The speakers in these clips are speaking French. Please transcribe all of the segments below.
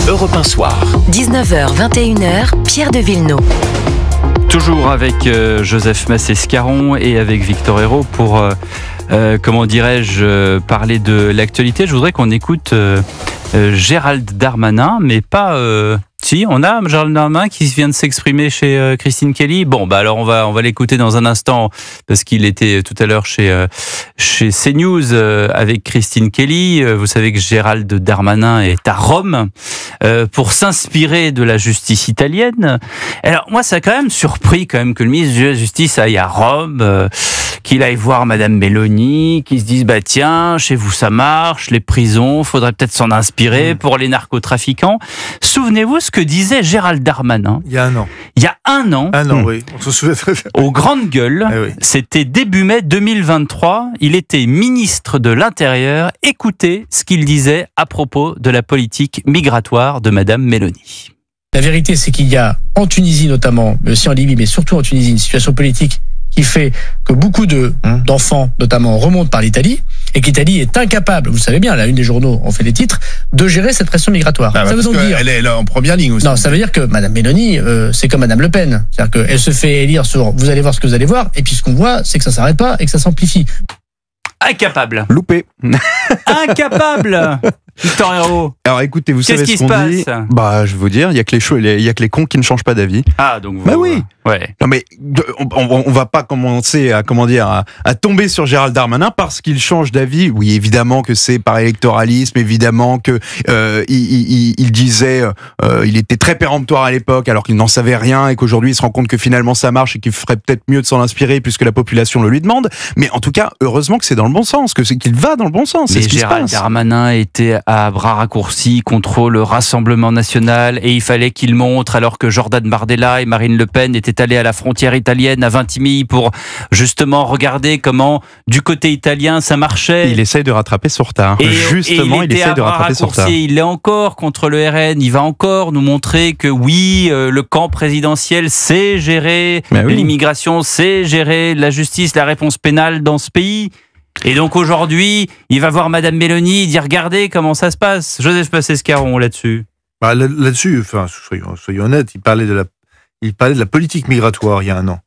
Europe 1 Soir. 19h, 21h, Pierre de Villeneuve. Toujours avec Joseph Massescaron et avec Victor Hérault pour, parler de l'actualité. Je voudrais qu'on écoute Gérald Darmanin, mais pas... Si, on a Gérald Darmanin qui vient de s'exprimer chez Christine Kelly. Bon, bah alors on va l'écouter dans un instant parce qu'il était tout à l'heure chez CNews avec Christine Kelly. Vous savez que Gérald Darmanin est à Rome pour s'inspirer de la justice italienne. Alors moi, ça a quand même surpris que le ministre de la Justice aille à Rome, qu'il aille voir Madame Meloni, qu'il se dise bah tiens, chez vous ça marche, les prisons, faudrait peut-être s'en inspirer pour les narcotrafiquants. Souvenez-vous ce que disait Gérald Darmanin. Il y a un an. Il y a un an. Oui. On se souvient très bien. Aux grandes gueules. Oui. C'était début mai 2023. Il était ministre de l'Intérieur. Écoutez ce qu'il disait à propos de la politique migratoire de Madame Meloni. La vérité, c'est qu'il y a en Tunisie notamment, mais aussi en Libye, mais surtout en Tunisie, une situation politique qui fait que beaucoup d'enfants, notamment, remontent par l'Italie, et que l'Italie est incapable, vous le savez bien, la une des journaux en fait des titres, de gérer cette pression migratoire. Ça veut donc dire... Elle est là en première ligne aussi. Non, ça veut dire que Madame Meloni, c'est comme Madame Le Pen. C'est-à-dire qu'elle se fait élire sur vous allez voir ce que vous allez voir, et puis ce qu'on voit, c'est que ça s'arrête pas et que ça s'amplifie. Incapable. Loupé. Incapable. Victor Hérault. Alors écoutez, vous savez ce qu'on dit. Bah, je vais vous dire, il y a que les cons qui ne changent pas d'avis. Ah, donc vous... Bah oui. Ouais. Non mais on va pas commencer à tomber sur Gérald Darmanin parce qu'il change d'avis. Oui, évidemment que c'est par électoralisme, évidemment que il disait il était très péremptoire à l'époque alors qu'il n'en savait rien et qu'aujourd'hui il se rend compte que finalement ça marche et qu'il ferait peut-être mieux de s'en inspirer puisque la population le lui demande. Mais en tout cas, heureusement que c'est dans le bon sens, qu'il va dans le bon sens. Mais Gérald Darmanin était à bras raccourcis contre le Rassemblement national et il fallait qu'il montre alors que Jordan Bardella et Marine Le Pen étaient allés à la frontière italienne à Vintimille pour justement regarder comment du côté italien ça marchait. Il essaye de rattraper son retard. Il essaye de rattraper son retard. Il est encore contre le RN. Il va encore nous montrer que oui, le camp présidentiel sait gérer l'immigration, sait gérer la justice, la réponse pénale dans ce pays. Et donc aujourd'hui, il va voir Madame Meloni, dire regardez comment ça se passe. Joseph Massescaron là-dessus. Bah, là-dessus, enfin, soyons honnêtes, il parlait de la politique migratoire il y a un an.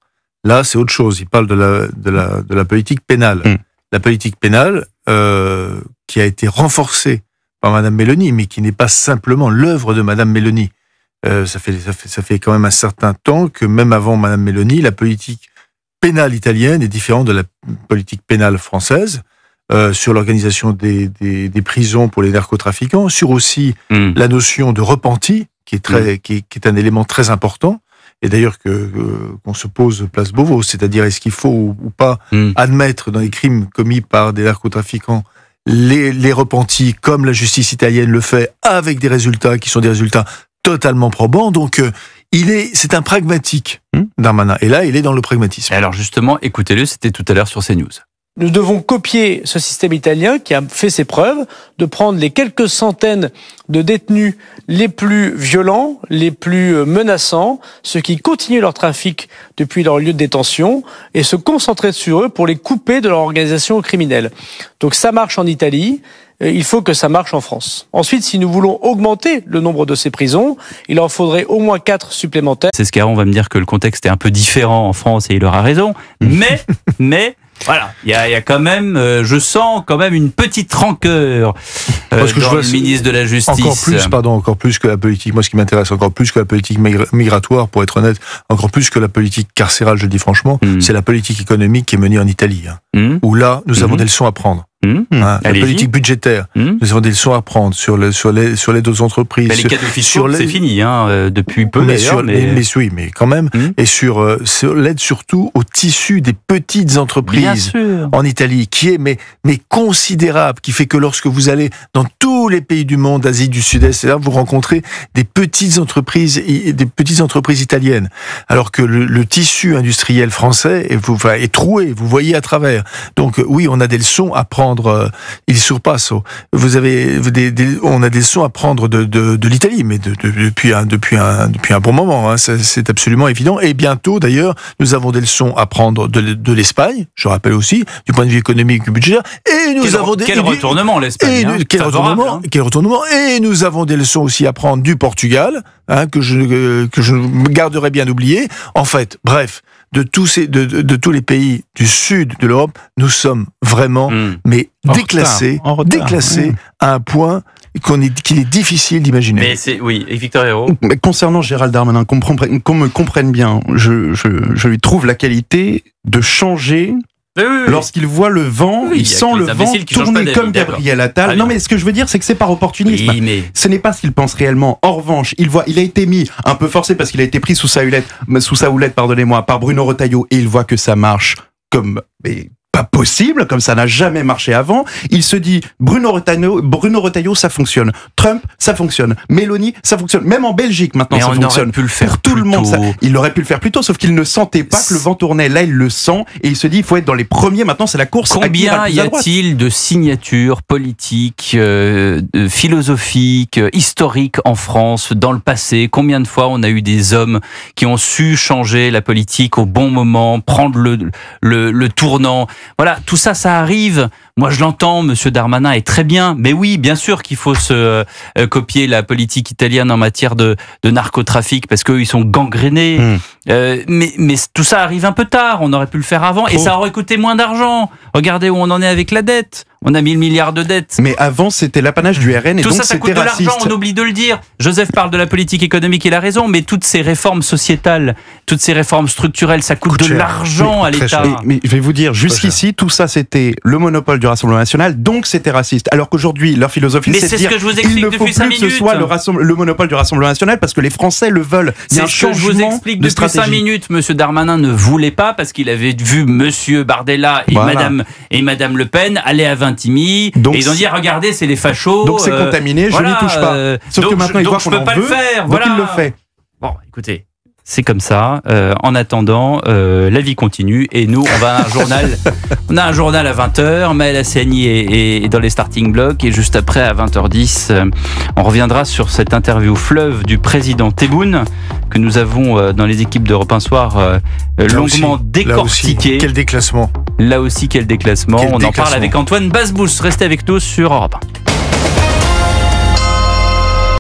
Là, c'est autre chose. Il parle de la politique pénale. La politique pénale qui a été renforcée par Madame Meloni, mais qui n'est pas simplement l'œuvre de Madame Meloni. Ça fait quand même un certain temps que même avant Madame Meloni, la politique pénale italienne est différente de la politique pénale française, sur l'organisation des prisons pour les narcotrafiquants, sur aussi la notion de repenti, qui est un élément très important, et d'ailleurs qu'on se pose place Beauvau, c'est-à-dire est-ce qu'il faut ou pas admettre dans les crimes commis par des narcotrafiquants les repentis, comme la justice italienne le fait, avec des résultats qui sont des résultats totalement probants. Donc c'est un pragmatique, Darmanin. Et là, il est dans le pragmatisme. Alors justement, écoutez-le, c'était tout à l'heure sur CNews. Nous devons copier ce système italien qui a fait ses preuves, de prendre les quelques centaines de détenus les plus violents, les plus menaçants, ceux qui continuent leur trafic depuis leur lieu de détention, et se concentrer sur eux pour les couper de leur organisation criminelle. Donc ça marche en Italie. Il faut que ça marche en France. Ensuite, si nous voulons augmenter le nombre de ces prisons, il en faudrait au moins 4 supplémentaires. Massescaron va me dire que le contexte est un peu différent en France et il aura raison. Mais voilà, il y a quand même, je sens quand même une petite rancœur dans le ministre de la Justice. Encore plus que la politique. Moi, ce qui m'intéresse encore plus que la politique migratoire, pour être honnête, encore plus que la politique carcérale, je le dis franchement, c'est la politique économique qui est menée en Italie, où là, nous avons des leçons à prendre. La politique budgétaire, nous avons des leçons à prendre sur l'aide aux entreprises. Les cadeaux fiscaux, c'est fini, depuis peu d'ailleurs. Mais quand même. Et sur l'aide surtout au tissu des petites entreprises en Italie, qui est mais considérable, qui fait que lorsque vous allez dans tous les pays du monde, Asie du Sud-Est, là, vous rencontrez des petites entreprises italiennes, alors que le tissu industriel français est troué, vous voyez à travers. Donc oui, on a des leçons à prendre prendre, il surpasse. Vous avez on a des leçons à prendre de l'Italie, mais depuis un bon moment. Hein, c'est absolument évident. Et bientôt, d'ailleurs, nous avons des leçons à prendre de l'Espagne. Je rappelle aussi, du point de vue économique et budgétaire. Et quel retournement l'Espagne. Quel retournement. Et nous avons des leçons aussi à prendre du Portugal, hein, que je me garderai bien d'oublier. En fait, bref, de tous les pays du sud de l'Europe, nous sommes vraiment déclassés à un point qu'il est difficile d'imaginer. Mais oui, et Victor Hérault. Mais concernant Gérald Darmanin, qu'on me comprenne bien, je lui trouve la qualité de changer. Oui. Lorsqu'il voit le vent, il sent le vent tourner comme Gabriel Attal. Non, mais ce que je veux dire, c'est que c'est par opportunisme. Oui, mais... Ce n'est pas ce qu'il pense réellement. En revanche, il a été mis un peu forcé parce qu'il a été pris sous sa houlette, pardonnez-moi, par Bruno Retailleau, et il voit que ça marche comme pas possible, comme ça n'a jamais marché avant. Il se dit, Bruno Retailleau, ça fonctionne. Trump, ça fonctionne. Mélanie, ça fonctionne. Même en Belgique, maintenant, ça fonctionne. Aurait pu le faire pour tout le monde. Il aurait pu le faire plus tôt, sauf qu'il ne sentait pas que le vent tournait. Là, il le sent, et il se dit, il faut être dans les premiers. Maintenant, c'est la course. Combien y a-t-il de signatures politiques, philosophiques, historiques en France, dans le passé? Combien de fois on a eu des hommes qui ont su changer la politique au bon moment, prendre le tournant? Voilà, tout ça, ça arrive. Moi, je l'entends, Monsieur Darmanin est très bien. Mais oui, bien sûr qu'il faut se copier la politique italienne en matière de narcotrafic, parce qu'eux, ils sont gangrénés. Mais tout ça arrive un peu tard. On aurait pu le faire avant, et ça aurait coûté moins d'argent. Regardez où on en est avec la dette. On a 1000 milliards de dettes. Mais avant, c'était l'apanage du RN, et tout donc ça coûte c'était de l'argent, on oublie de le dire. Joseph parle de la politique économique, il a raison, mais toutes ces réformes sociétales, toutes ces réformes structurelles, ça coûte de l'argent à l'État. Mais je vais vous dire, jusqu'ici, tout ça, c'était le monopole du Rassemblement national, donc c'était raciste. Alors qu'aujourd'hui, leur philosophie, c'est de dire qu'il ne faut plus que ce soit le monopole du Rassemblement national, parce que les Français le veulent. Il y a un changement de stratégie. Je vous explique depuis 5 minutes. Monsieur Darmanin ne voulait pas, parce qu'il avait vu Monsieur Bardella et Madame Le Pen aller à Vintimille. Et ils ont dit, regardez, c'est les fachos. Donc c'est contaminé, je n'y touche pas. Sauf que maintenant, il voit qu'on en veut, donc il le fait. Bon, écoutez, c'est comme ça. En attendant, la vie continue. Et nous, on va à un journal. On a un journal à 20h. Maël Hassani est dans les starting blocks. Et juste après, à 20h10, on reviendra sur cette interview fleuve du président Tebboune, que nous avons dans les équipes d'Europe 1 Soir longuement décortiqué. Quel déclassement. Là aussi, quel déclassement. On en parle avec Antoine Basbous. Restez avec nous sur Europe 1.